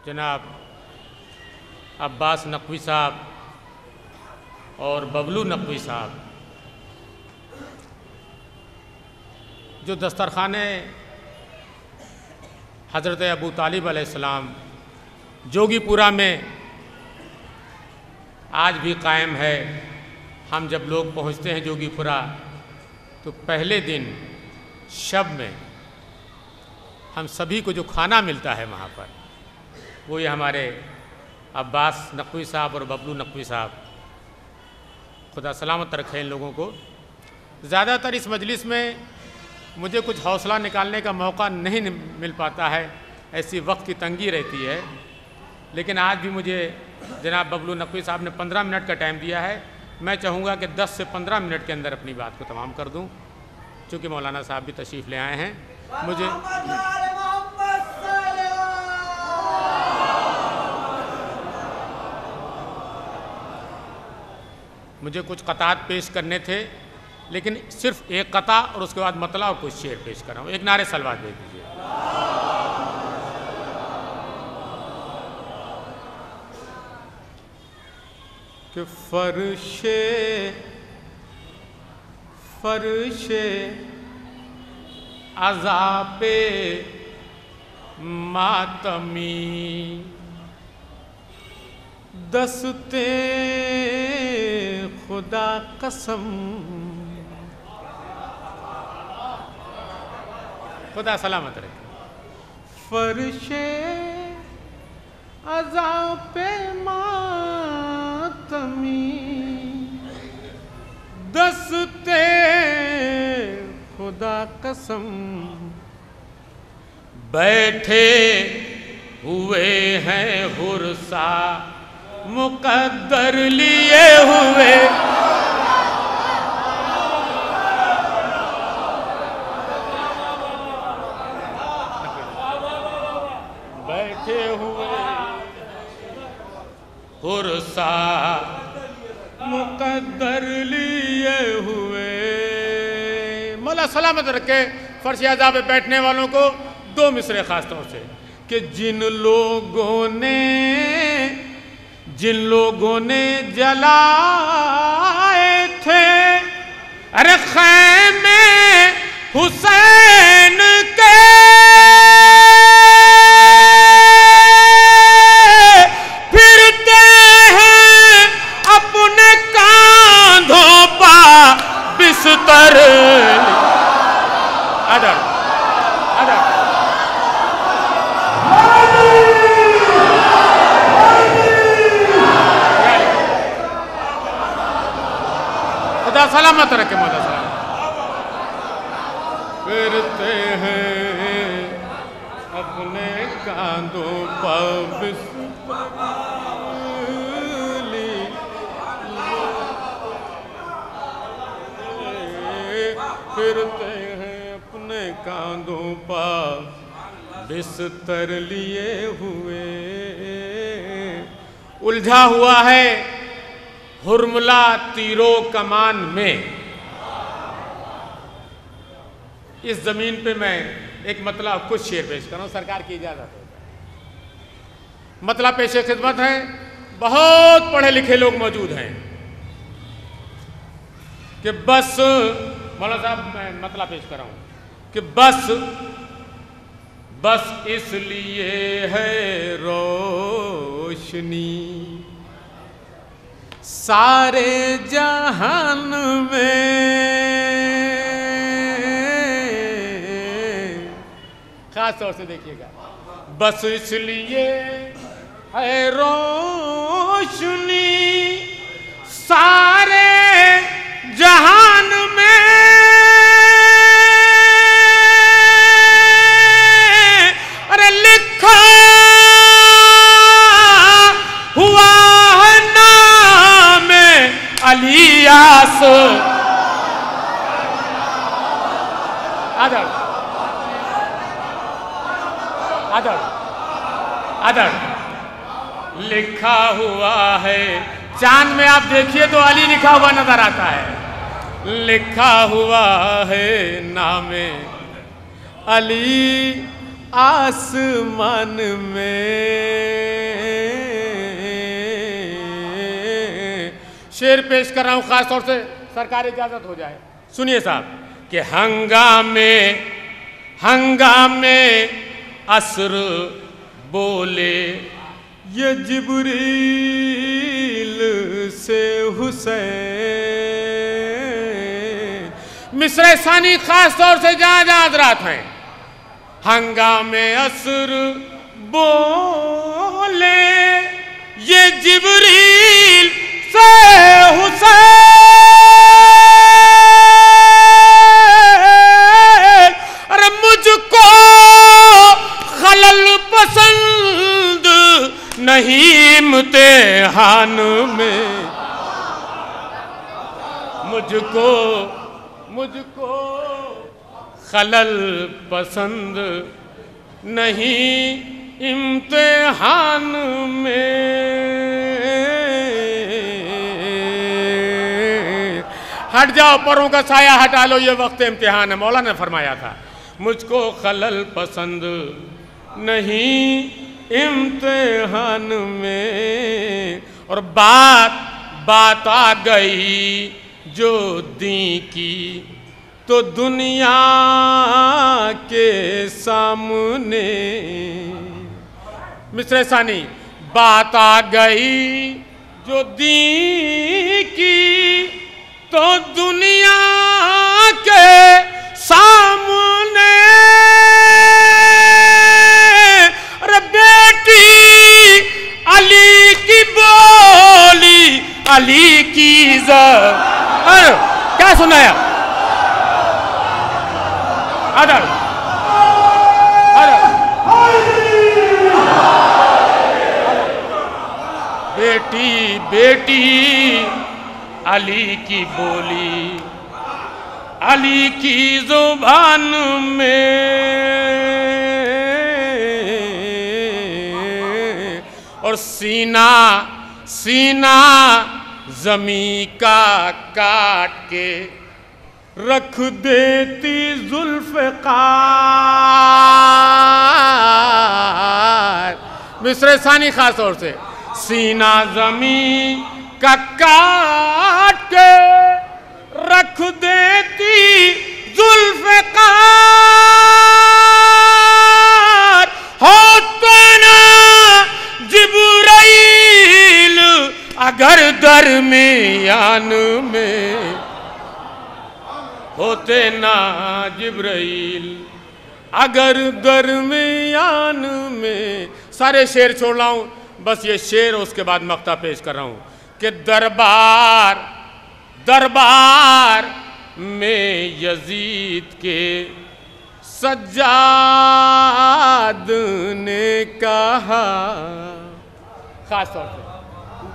जनाब अब्बास नकवी साहब और बबलू नकवी साहब जो दस्तरखाने हज़रत अबू तालिब अलैहिस्सलाम जोगीपुरा में आज भी कायम है। हम जब लोग पहुंचते हैं जोगीपुरा तो पहले दिन शब में हम सभी को जो खाना मिलता है वहाँ पर वो ये हमारे अब्बास नकवी साहब और बबलू नकवी साहब, खुदा सलामत रखे इन लोगों को। ज़्यादातर इस मजलिस में मुझे कुछ हौसला निकालने का मौका नहीं मिल पाता है, ऐसी वक्त की तंगी रहती है, लेकिन आज भी मुझे जनाब बबलू नकवी साहब ने 15 मिनट का टाइम दिया है। मैं चाहूँगा कि 10 से 15 मिनट के अंदर अपनी बात को तमाम कर दूँ, चूँकि मौलाना साहब भी तशरीफ़ ले आए हैं। मुझे कुछ क़तात पेश करने थे, लेकिन सिर्फ एक क़ता और उसके बाद मतला और कुछ शेर पेश कर रहा हूँ। एक नारे सलवात दे दीजिए। कि फर्शे फर्शे अज़ाबे मातमी दस्ते खुदा कसम, खुदा सलामत रखे। फर्शे अज़ाबे मातमी दस्ते खुदा कसम, बैठे हुए हैं हुरसा मुकद्दर लिए हुए, बैठे हुए हुरसा मुकद्दर लिए हुए। मौला सलामत रखे फर्श आज़ा पे बैठने वालों को। दो मिसरे खास तौर से कि जिन लोगों ने जलाए थे अरे खैमे हुसैन के, फिरते हैं अपने कांधों पा बिस्तर। अदर अदर खुदा सलामत रखे। मौला सलामत फिरते हैं अपने कांधों पर फिरते हैं अपने कांधों पर बिस्तर लिए हुए। उलझा हुआ है हुरमुला तीरो कमान में। इस जमीन पे मैं एक मतलब कुछ शेर पेश कर रहा हूँ, सरकार की इजाजत है। मतलब पेशे खिदमत है, बहुत पढ़े लिखे लोग मौजूद हैं कि बस मौलाना साहब मैं मतलब पेश कर रहा हूँ कि बस इसलिए है रोशनी सारे जहान में, खास तौर से देखिएगा, बस इसलिए है रोशनी सारे जहान में, अरे लिखा हुआ है नाम अलियास। आदर आदर आदर लिखा हुआ है, चांद में आप देखिए तो अली लिखा हुआ नजर आता है। लिखा हुआ है नाम अली आसमान में। शेर पेश कर रहा हूं, खास तौर से सरकारी इजाजत हो जाए, सुनिए साहब कि हंगामे असर बोले ये जिब्रील से हुसैन। मिसरे सानी खास तौर से जहां जहां हजरात हैं, हंगामे असर बोले ये जिब्रील से हुसैन। अरे मुझको खलल पसंद नहीं इम्तिहान में, मुझको खलल पसंद नहीं इम्तिहान में। हट जाओ, परों का साया हटा लो, ये वक्त इम्तिहान है, मौलाना ने फरमाया था। मुझको खलल पसंद नहीं इम्तिहान में। और बात आ गई जो दी की तो दुनिया के सामने। मिसरे सानी, बात आ गई जो दी की तो दुनिया के सामने। अरे बेटी अली की बोली, अली की क्या सुनाया? अदर बेटी अली की बोली, अली की जुबान में। और सीना जमी का काट के रख देती जुल्फ़िकार। मिसरे सानी खास तौर से, सीना जमी का काट के रख देती जुल्फ़िकार। होते ना जिब्राइल अगर दरमियान में, होते ना जिब्राइल अगर दरमियान में। सारे शेर छोड़ रहा हूं, बस ये शेर उसके बाद मक्ता पेश कर रहा हूं कि दरबार में यजीद के सज्जाद ने कहा। खास तौर से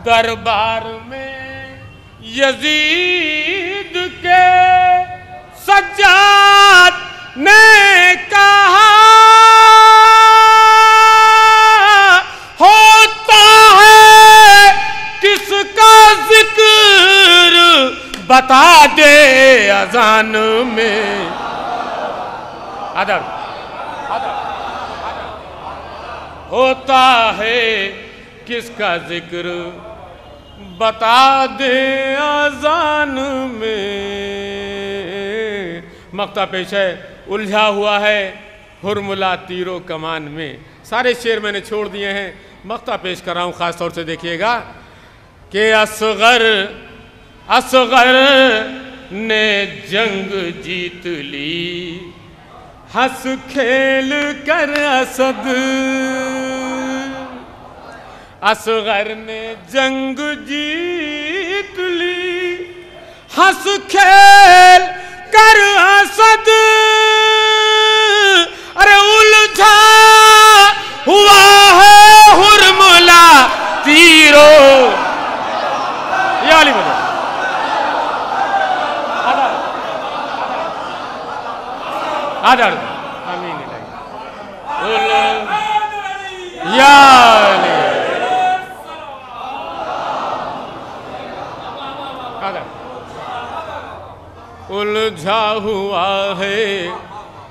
दरबार में यजीद के सज्जाद ने कहा, होता है किसका जिक्र बता दे अजान में। अदर होता है किसका जिक्र बता दे अजान में। मक्ता पेश है, उलझा हुआ है हुरमुला तीरों कमान में। सारे शेर मैंने छोड़ दिए हैं, मक्ता पेश कर रहा हूँ, खास तौर से देखिएगा कि असगर ने जंग जीत ली, हंस खेल कर असद। असगर ने जंग जीत ली, हंस खेल कर असद। अरे उलझा हुआ है हुरमुला तीरों। ये वाली बोलो, आदर आमीन या उलझा हुआ है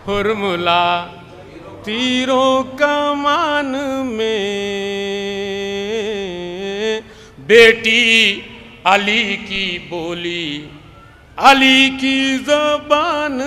हुरमुला तीरों कमान में। बेटी अली की बोली, अली की ज़बान